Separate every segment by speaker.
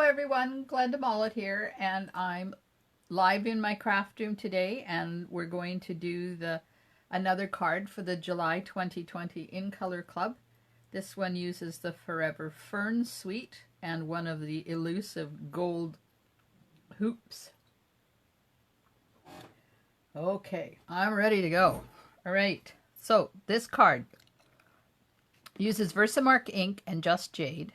Speaker 1: everyone, Glenda Mollett here, and I'm live in my craft room today, and we're going to do another card for the July 2020 In Color Club. This one uses the Forever Fern Suite and one of the elusive gold hoops. Okay, I'm ready to go. All right, so this card uses Versamark ink and Just Jade.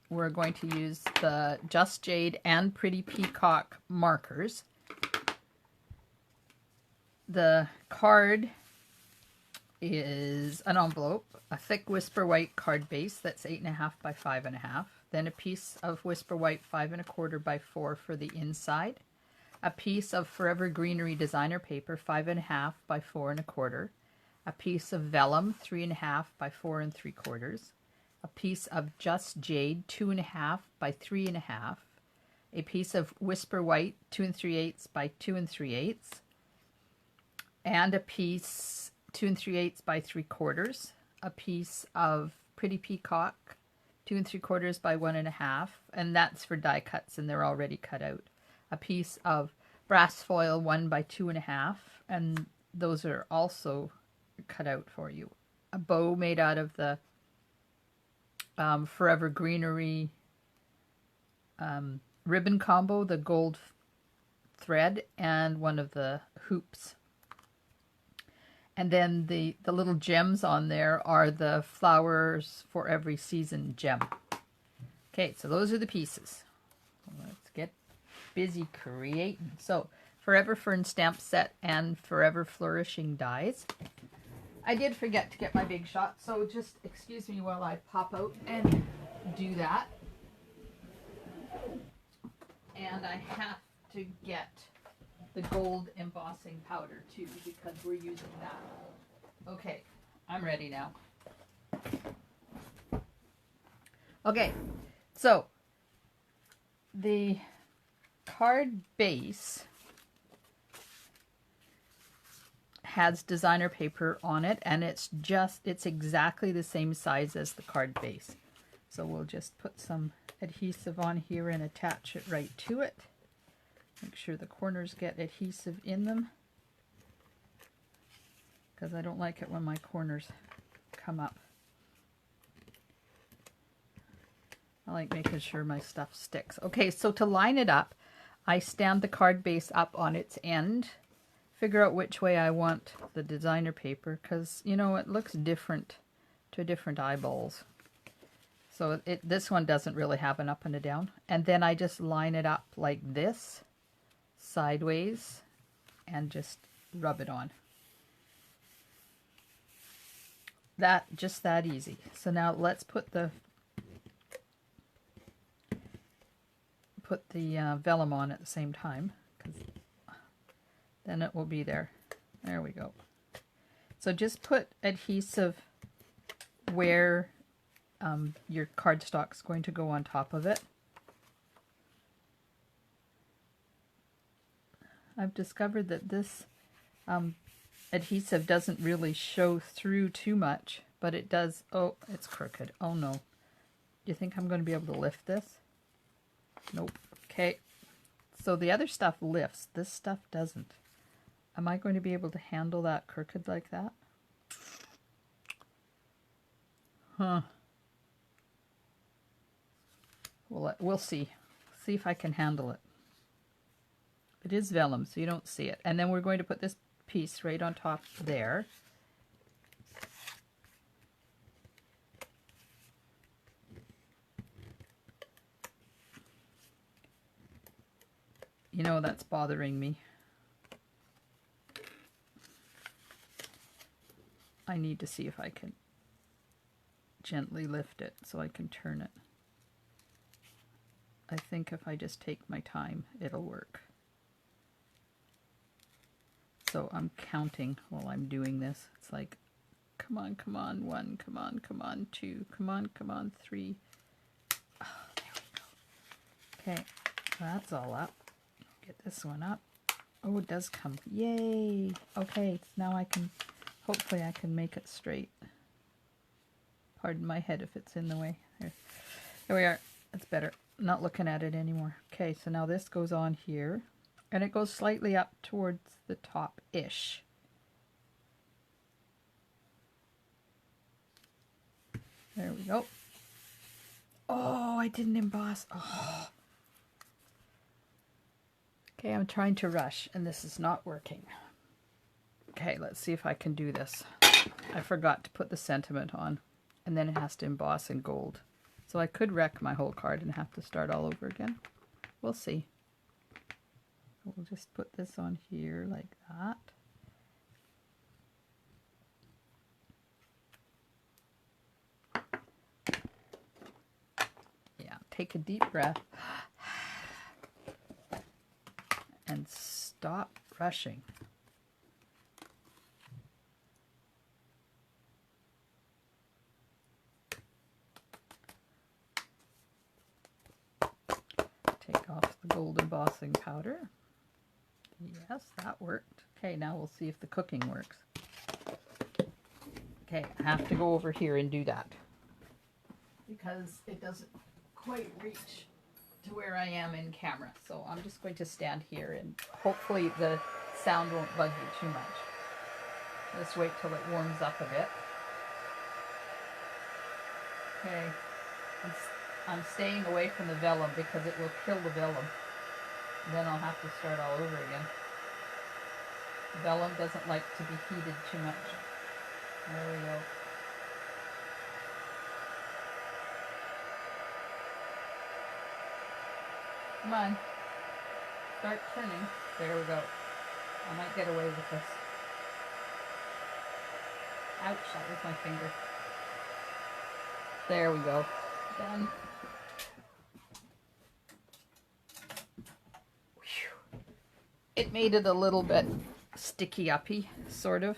Speaker 1: We're going to use the Just Jade and Pretty Peacock markers. The card is an envelope, a thick Whisper White card base that's 8.5 by 5.5, then a piece of Whisper White 5 1/4 by 4 for the inside, a piece of Forever Greenery designer paper 5.5 by 4 1/4, a piece of vellum 3.5 by 4 3/4, a piece of Just Jade 2.5 by 3.5, a piece of Whisper White 2 3/8 by 2 3/8, and a piece 2 3/8 by 3/4, a piece of Pretty Peacock 2 3/4 by 1.5, and that's for die cuts and they're already cut out. A piece of brass foil 1 by 2.5, and those are also cut out for you. A bow made out of the Forever Greenery ribbon combo, the gold thread, and one of the hoops. And then the little gems on there are the Flowers for Every Season gem. Okay, so those are the pieces. Let's get busy creating. So, Forever Fern stamp set and Forever Flourishing dies. I did forget to get my big shot, so just excuse me while I pop out and do that. And I have to get the gold embossing powder too, because we're using that. Okay, I'm ready now. Okay, so the card base has designer paper on it, and it's exactly the same size as the card base. So we'll just put some adhesive on here and attach it right to it. Make sure the corners get adhesive in them, because I don't like it when my corners come up. I like making sure my stuff sticks. Okay, so to line it up, I stand the card base up on its end, figure out which way I want the designer paper, because, you know, it looks different to different eyeballs. So this one doesn't really have an up and a down. And then I just line it up like this, sideways, and just rub it on. Just that easy. So now let's put the vellum on at the same time, because then it will be there. There we go. So just put adhesive where your cardstock is going to go on top of it. I've discovered that this adhesive doesn't really show through too much, but it does. Oh, it's crooked. Oh no. Do you think I'm going to be able to lift this? Nope. Okay. So the other stuff lifts. This stuff doesn't. Am I going to be able to handle that crooked like that? Huh. Well, we'll see. See if I can handle it. It is vellum, so you don't see it. And then we're going to put this piece right on top there. You know, that's bothering me. I need to see if I can gently lift it so I can turn it. I think if I just take my time, it'll work. So I'm counting while I'm doing this. It's like, come on, come on, 1, come on, 2, come on, 3. Oh, there we go. Okay, that's all up. Get this one up. Oh, it does come. Yay! Okay, now hopefully I can make it straight. Pardon my head if it's in the way. There we are. That's better. not looking at it anymore. Okay, so now this goes on here, and it goes slightly up towards the top-ish. There we go. Oh, I didn't emboss. Oh. Okay, I'm trying to rush, and this is not working. Okay, let's see if I can do this. I forgot to put the sentiment on, and then it has to emboss in gold. So I could wreck my whole card and have to start all over again. We'll see. We'll just put this on here like that. Yeah, take a deep breath and stop rushing. Take off the gold embossing powder. Yes, that worked. Okay, now we'll see if the cooking works. Okay, I have to go over here and do that because it doesn't quite reach to where I am in camera. So I'm just going to stand here and hopefully the sound won't bug you too much. Let's wait till it warms up a bit. Okay, I'm staying away from the vellum because it will kill the vellum. Then I'll have to start all over again. Vellum doesn't like to be heated too much. There we go. Come on. Start turning. There we go. I might get away with this. Ouch, that was my finger. There we go. Done. Whew. It made it a little bit sticky-uppy, sort of.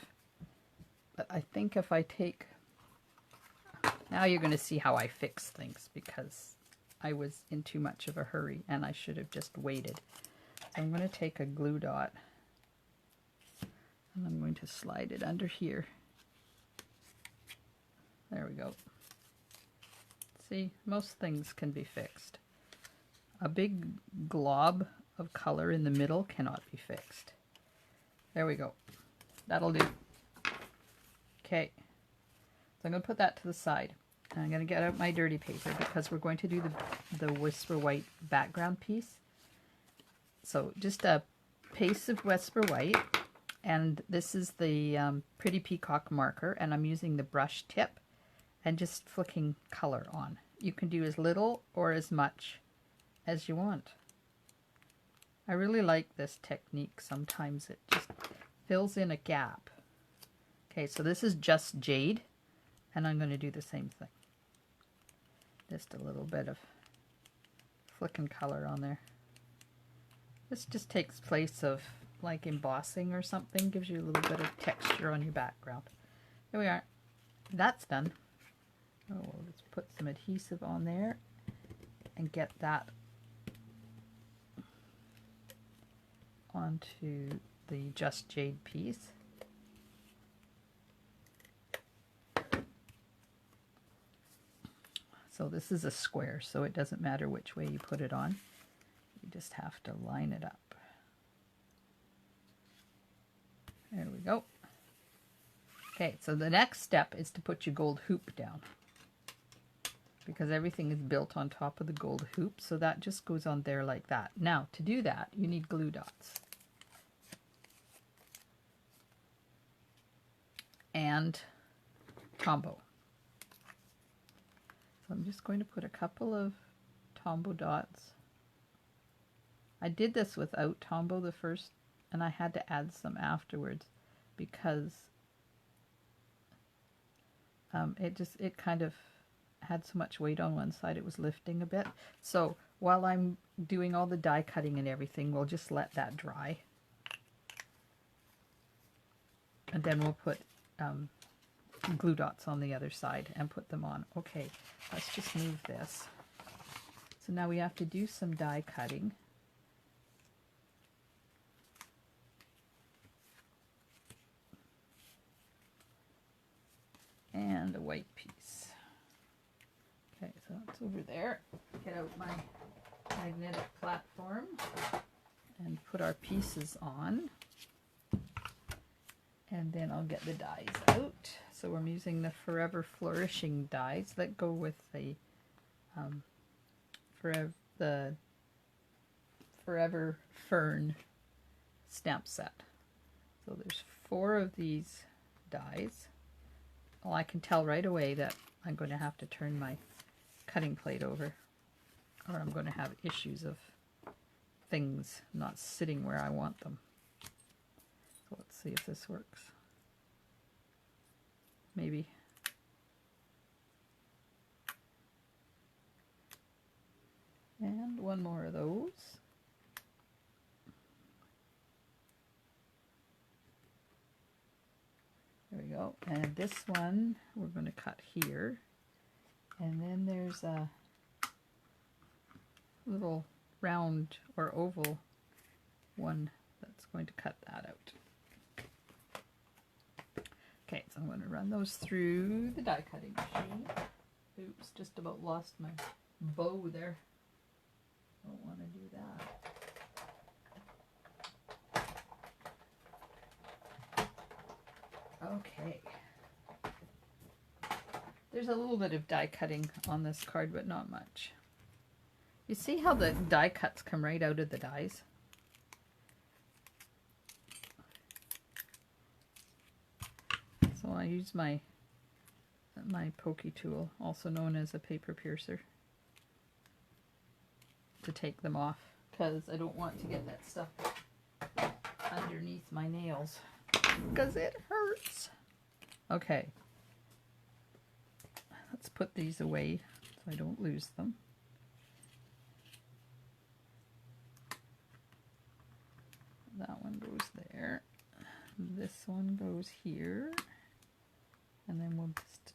Speaker 1: But I think if I take... Now you're going to see how I fix things, because I was in too much of a hurry and I should have just waited. So I'm going to take a glue dot and I'm going to slide it under here. There we go. See, most things can be fixed. A big glob of color in the middle cannot be fixed. There we go. That'll do. Okay. So I'm going to put that to the side. And I'm going to get out my dirty paper because we're going to do the Whisper White background piece. So just a paste of Whisper White. And this is the Pretty Peacock marker. And I'm using the brush tip and just flicking color on. You can do as little or as much as you want. I really like this technique. Sometimes it just fills in a gap. Okay, so this is just Jade, and I'm going to do the same thing. Just a little bit of flicking color on there. This just takes place of like embossing or something, gives you a little bit of texture on your background. Here we are. That's done. Oh, we'll just put some adhesive on there and get that onto the Just Jade piece. So this is a square, so it doesn't matter which way you put it on. You just have to line it up. There we go. Okay, so the next step is to put your gold hoop down, because everything is built on top of the gold hoop, so that just goes on there like that. Now, to do that, you need glue dots. And Tombow. So I'm just going to put a couple of Tombow dots. I did this without Tombow the first, and I had to add some afterwards because it kind of had so much weight on one side, it was lifting a bit. So while I'm doing all the die cutting and everything, we'll just let that dry. And then we'll put glue dots on the other side and put them on. Okay, let's just move this. So now we have to do some die cutting. And a white piece. Okay, so it's over there. Get out my magnetic platform and put our pieces on. And then I'll get the dies out. So I'm using the Forever Flourishing dies that go with the Forever Fern stamp set. So there's 4 of these dies. Well, I can tell right away that I'm going to have to turn my cutting plate over, or I'm going to have issues of things not sitting where I want them. So let's see if this works. Maybe. And one more of those. There we go. And this one we're going to cut here. And then there's a little round or oval one that's going to cut that out. Okay, so I'm going to run those through the die cutting machine. Oops, just about lost my bow there. Don't want to do that. Okay. There's a little bit of die cutting on this card, but not much. You see how the die cuts come right out of the dies? So I use my pokey tool, also known as a paper piercer, to take them off, because I don't want to get that stuff underneath my nails, because it hurts. Okay, let's put these away so I don't lose them. That one goes there. This one goes here. And then we'll just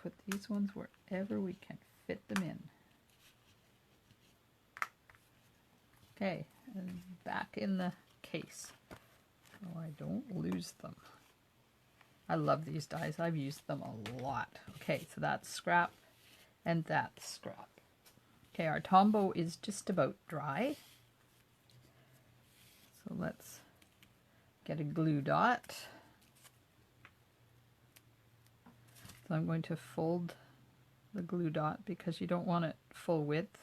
Speaker 1: put these ones wherever we can fit them in. Okay, and back in the case so I don't lose them. I love these dies. I've used them a lot. Okay, so that's scrap and that's scrap. Okay, our Tombow is just about dry. So let's get a glue dot. So I'm going to fold the glue dot because you don't want it full width,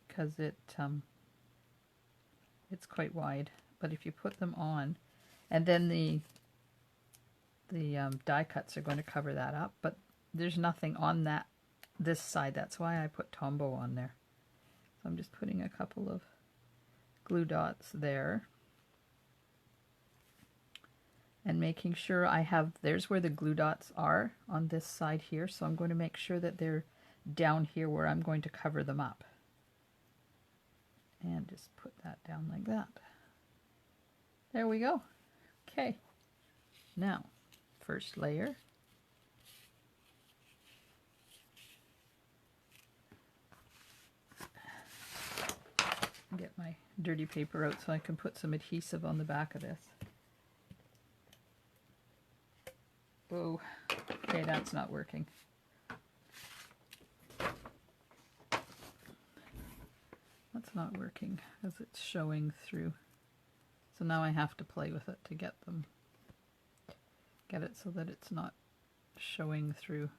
Speaker 1: because it's quite wide. But if you put them on, and then the die cuts are going to cover that up, but there's nothing on this side. That's why I put Tombow on there. So I'm just putting a couple of glue dots there. And making sure I have, there's where the glue dots are on this side here, so I'm going to make sure that they're down here where I'm going to cover them up. And just put that down like that. There we go. Okay, now first layer. Get my dirty paper out so I can put some adhesive on the back of this. Oh, okay, that's not working. That's not working as it's showing through. So now I have to play with it to get it so that it's not showing through.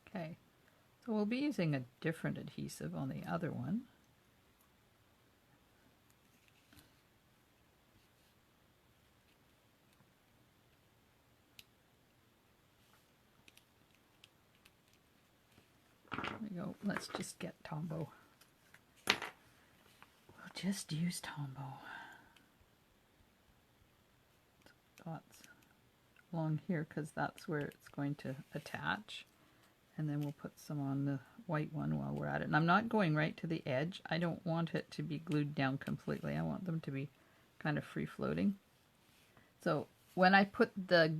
Speaker 1: Okay, so we'll be using a different adhesive on the other one. There we go. Let's just get Tombow. We'll just use Tombow. Dots along here because that's where it's going to attach. And then we'll put some on the white one while we're at it. And I'm not going right to the edge. I don't want it to be glued down completely. I want them to be kind of free floating. So when I put the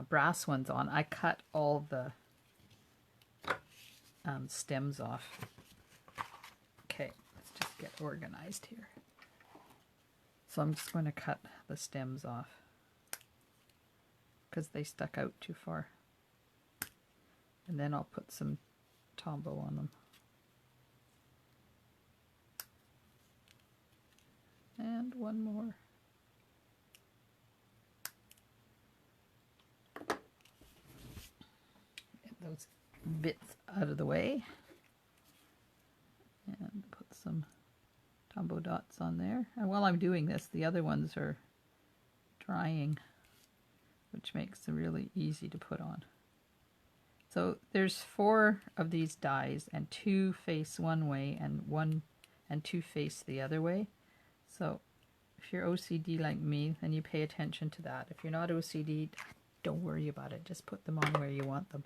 Speaker 1: brass ones on, I cut all the stems off. Okay, let's just get organized here. So I'm just going to cut the stems off because they stuck out too far. And then I'll put some Tombow on them. And one more. Get those bits out of the way. And put some Tombow dots on there. And while I'm doing this, the other ones are drying, which makes them really easy to put on. So there's 4 of these dies, and 2 face one way and 2 face the other way. So if you're OCD like me, then you pay attention to that. If you're not OCD, don't worry about it. Just put them on where you want them.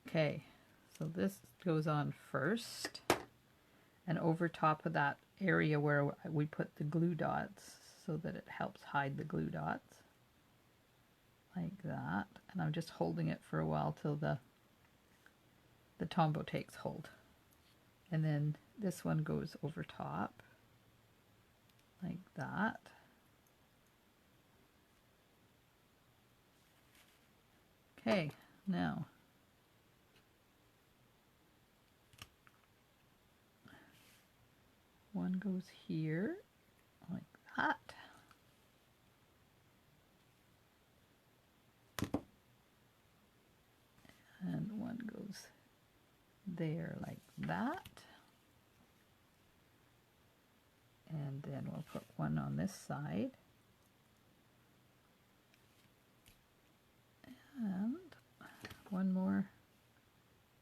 Speaker 1: Okay, so this goes on first. And over top of that area where we put the glue dots so that it helps hide the glue dots. Like that. And I'm just holding it for a while till the Tombow takes hold. And then this one goes over top. Like that. Okay, now one goes here, like that. And one goes there like that. And then we'll put one on this side. And one more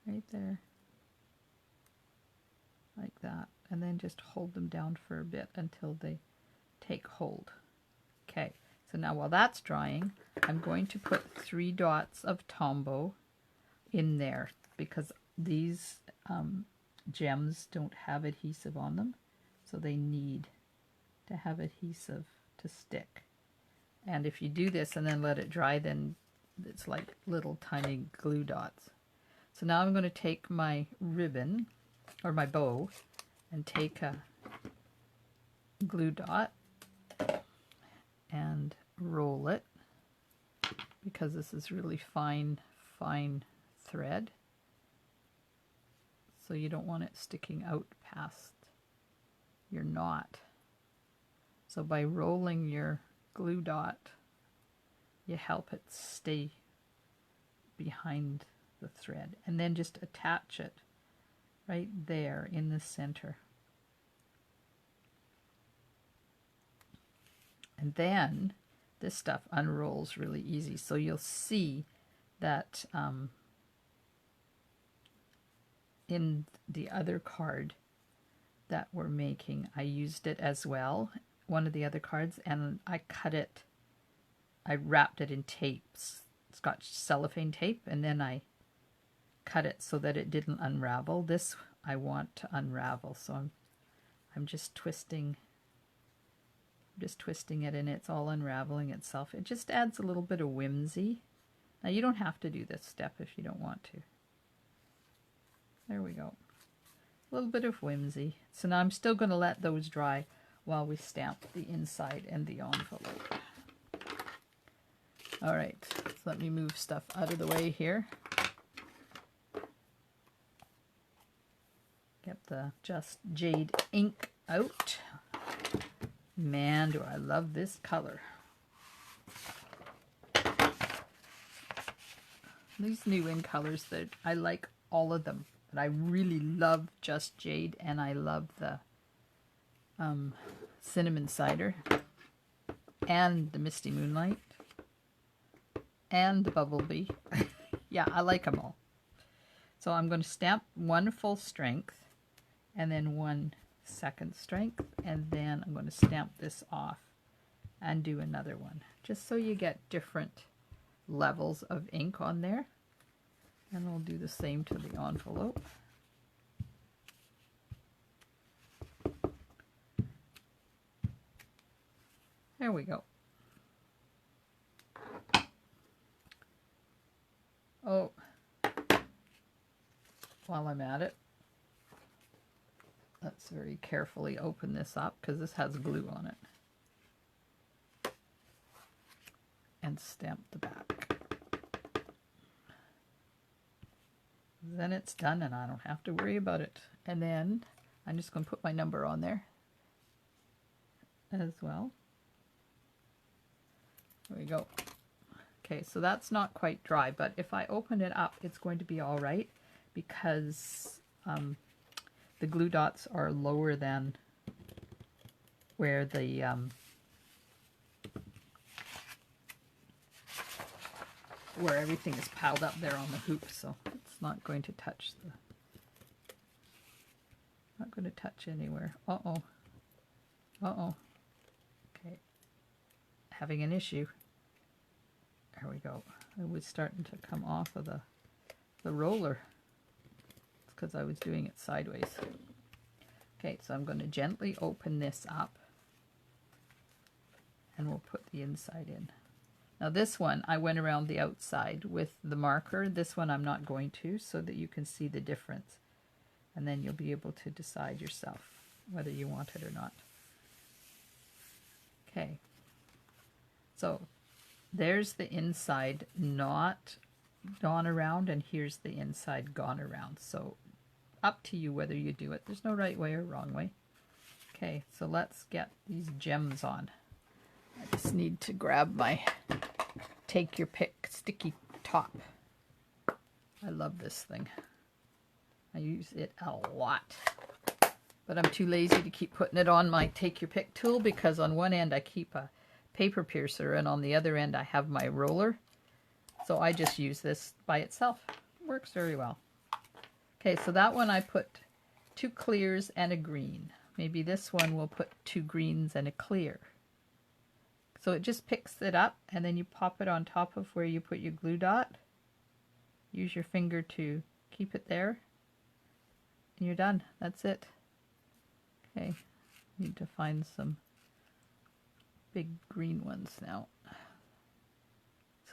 Speaker 1: right there. Like that. And then just hold them down for a bit until they take hold. Okay, so now while that's drying, I'm going to put 3 dots of Tombow in there because these gems don't have adhesive on them, so they need to have adhesive to stick. And if you do this and then let it dry, then it's like little tiny glue dots. So now I'm going to take my ribbon or my bow and take a glue dot and roll it, because this is really fine thread, so you don't want it sticking out past your knot. So by rolling your glue dot, you help it stay behind the thread, and then just attach it right there in the center. And then this stuff unrolls really easy, so you'll see that in the other card that we're making, I used it as well, one of the other cards, and I cut it, I wrapped it in tapes, Scotch cellophane tape, and then I cut it so that it didn't unravel. This I want to unravel, so I'm just twisting it, and it's all unraveling itself. It just adds a little bit of whimsy. Now you don't have to do this step if you don't want to. There we go. A little bit of whimsy. So now I'm still going to let those dry while we stamp the inside and the envelope. Alright, so let me move stuff out of the way here. Get the Just Jade ink out. Man, do I love this color. These new in colors, that I like all of them, but I really love Just Jade, and I love the Cinnamon Cider, and the Misty Moonlight, and the Bumblebee. Yeah, I like them all. So I'm going to stamp one full strength, and then one second strength, and then I'm going to stamp this off and do another one, just so you get different levels of ink on there. And I'll do the same to the envelope. There we go. Oh, while I'm at it, let's very carefully open this up, because this has glue on it. And stamp the back. Then it's done and I don't have to worry about it. And then I'm just going to put my number on there as well. There we go. Okay, so that's not quite dry, but if I open it up, it's going to be all right because the glue dots are lower than where the where everything is piled up there on the hoop, so it's not going to touch the anywhere. Okay, having an issue. There we go. It was starting to come off of the roller. It's because I was doing it sideways. Okay, so I'm going to gently open this up and we'll put the inside in. Now this one, I went around the outside with the marker. This one I'm not going to, so that you can see the difference. And then you'll be able to decide yourself whether you want it or not. Okay, so there's the inside not gone around, and here's the inside gone around. So up to you whether you do it. There's no right way or wrong way. Okay, so let's get these gems on. I just need to grab my take your pick sticky top. I love this thing. I use it a lot. But I'm too lazy to keep putting it on my take your pick tool because on one end I keep a paper piercer and on the other end I have my roller. So I just use this by itself. It works very well. Okay, so that one I put 2 clears and a green. Maybe this one will put 2 greens and a clear. So it just picks it up and then you pop it on top of where you put your glue dot. Use your finger to keep it there. And you're done. That's it. Okay, need to find some big green ones now.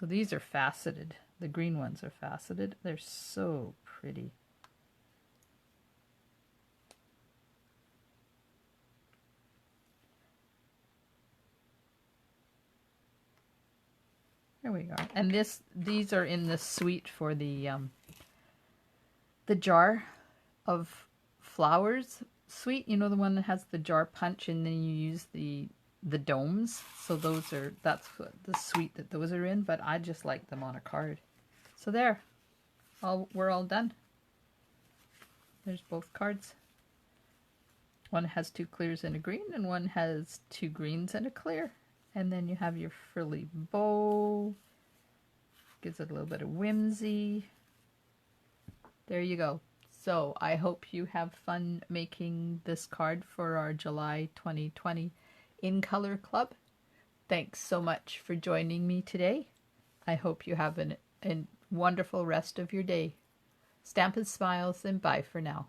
Speaker 1: So these are faceted. The green ones are faceted. They're so pretty. There we go. And these are in the suite for the jar of flowers suite. You know, the one that has the jar punch and then you use the domes. So that's what the suite that those are in, but I just like them on a card. So there, we're all done. There's both cards. One has 2 clears and a green, and one has 2 greens and a clear. And then you have your frilly bow. Gives it a little bit of whimsy. There you go. So I hope you have fun making this card for our July 2020 In Color Club. Thanks so much for joining me today. I hope you have a wonderful rest of your day. Stampin' Smiles and bye for now.